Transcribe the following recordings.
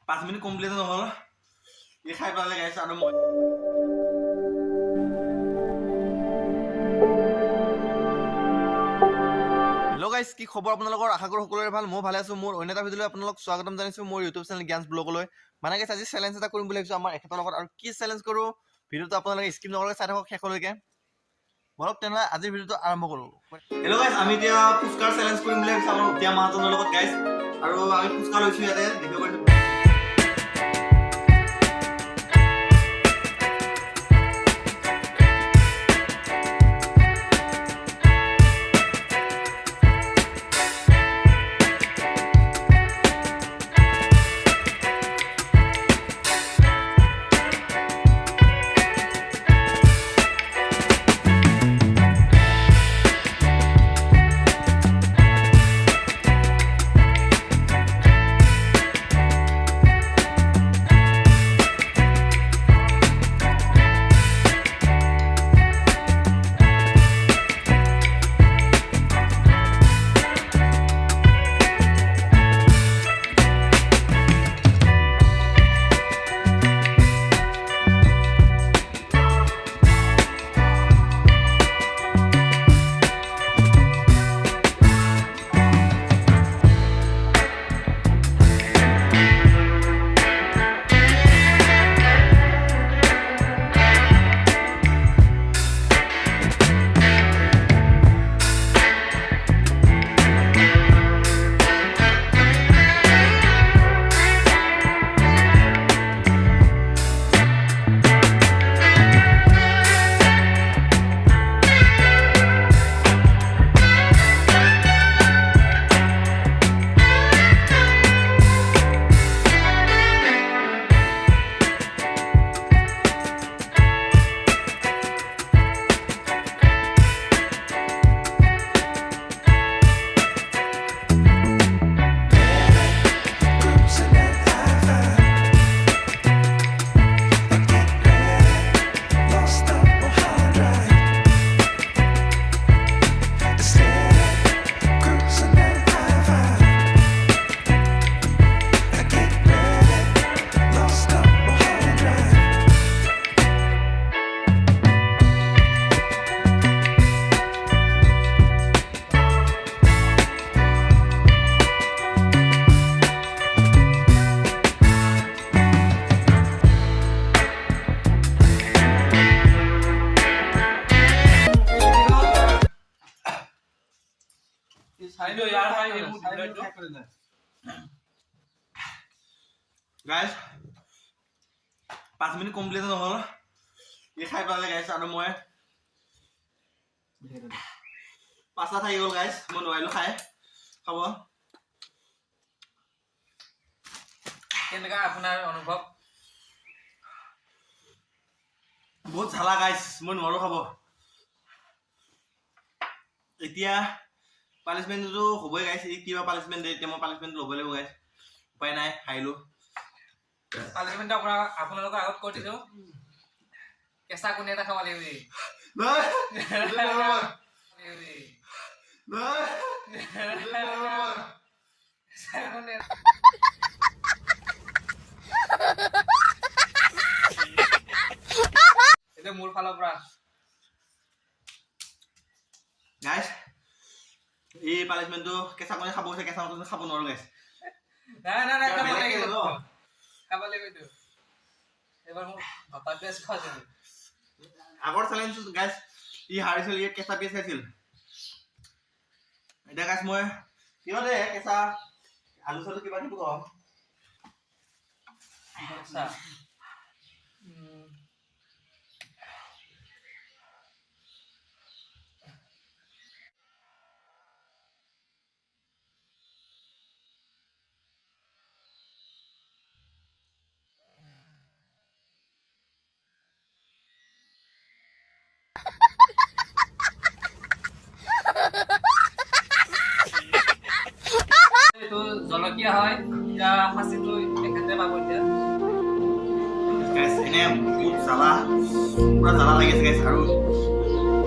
5 minute complete নহ'ল এই খাই পেলালে গাইছ আৰু মই হেল্ল' গাইছ কি খবৰ আপোনালোকৰ আশা কৰোঁ সকলোৰে ভাল মই ভালে আছোঁ মোৰ অন্য এটা ভিডিঅ'লৈ আপোনালোক স্বাগতম জনাইছোঁ মোৰ ইউটিউব চেনেল জ্ঞান ব্লগলৈ মানে গাইছ আজি চেলেঞ্জ এটা কৰিম বুলি ভাবিছোঁ আমাৰ এখেতৰ লগত আৰু কি চেলেঞ্জ কৰোঁ ভিডিঅ'টো আপোনালোকে স্কিপ নকৰাকৈ চাই থাকক শেষলৈকে বলক তেনেহ'লে আজিৰ ভিডিঅ'টো আৰম্ভ কৰোঁ হেল্ল' গাইছ আমি এতিয়া ফুচকাৰ চেলেঞ্জ কৰিম বুলি ভাবিছোঁ আমাৰ এতিয়া মাহঁতৰ লগত গাইছ আৰু আমি ফুচকা লৈছোঁ ইয়াতে দেখিব পাৰিছোঁ গাইছ 5 মিনিট কমপ্লিট নহ'ল এই খাই পেলালে গাইছ আৰু মই পাঁচটা থাকি গ'ল গাইছ মই নোৱাৰিলোঁ খাই খাব কেনেকা আপোনাৰ অনুভৱ বহুত ঝালা গাইছ মই নোৱাৰোঁ খাব এতিয়া পানিছমেণ্টটো হ'বই গাইছ এই কিবা পানিছমেণ্ট দিয়ে এতিয়া মই পানিছমেণ্ট ল'ব লাগিব গাইছ উপায় নাই খাইলোঁ পাৰ্লিমেণ্ট আপোনালোকৰ আগত কৈ দিছোঁ কেঁচা কণী এটা খাব লাগিব এইটো মোৰ ফালৰ পৰা গাইছ এই পানিছমেণ্টটো কেঁচা কণী খাব গৈছে কেঁচা কণী খাব নোৱাৰোঁ গাইছ নাই খাব লাগিব এইটো এবাৰ মোৰ পাপা পিয়াজ খোৱা যাব আগৰ চেলেঞ্জ গাইছ ই হাৰিছিল ই কেঁচা পিয়াজ খাইছিল এতিয়া গাইছ মই কিয় দে কেঁচা আলু চালু কিবা কিবি কম আচ্ছা জলকীয়া হয় এতিয়া ফাঁচিটো এখেতে পাব এতিয়া গাইছ এনে বহুত জ্বালা পুৰা জ্বালা লাগিছে গাইছ আৰু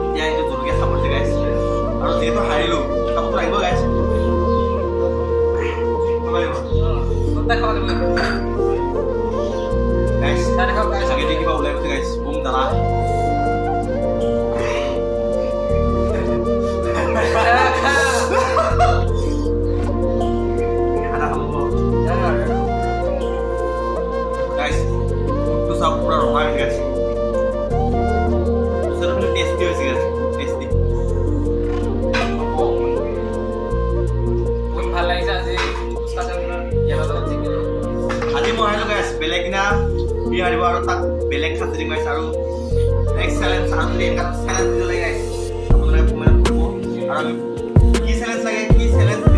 এতিয়া এইটো জলকীয়া খাব দিছে গাইছ আৰু যিহেতু হাৰিলোঁ খাবতো লাগিব গাইছ ফুটা খাব লাগিব গাইছ তাৰে খাব গাইছ চাগে কিবা ওলাই গৈছে গাইছ বুম দালা খানা খাব গাইছ তো সব পুরা রঙা হয়ে গেছে সেটা কিন্তু টেস্টি হয়েছে গাইছ টেস্টি বহুত ভাল লাগিছে আজি ফুচকা চাবলৈ ইয়াৰ লগত জিকিলো আজি মই আহিলো গাইছ বেলেগ দিনা কি হাৰিব আৰু তাক বেলেগ খাতি দিম গাইছ আৰু নেক্সট চেলেঞ্জ আৰু এটা চেলেঞ্জ দিব লাগে গাইছ আপোনালোকে কমেণ্ট কৰিব আৰু আমি কি চেলেঞ্জ লাগে কি চেলেঞ্জ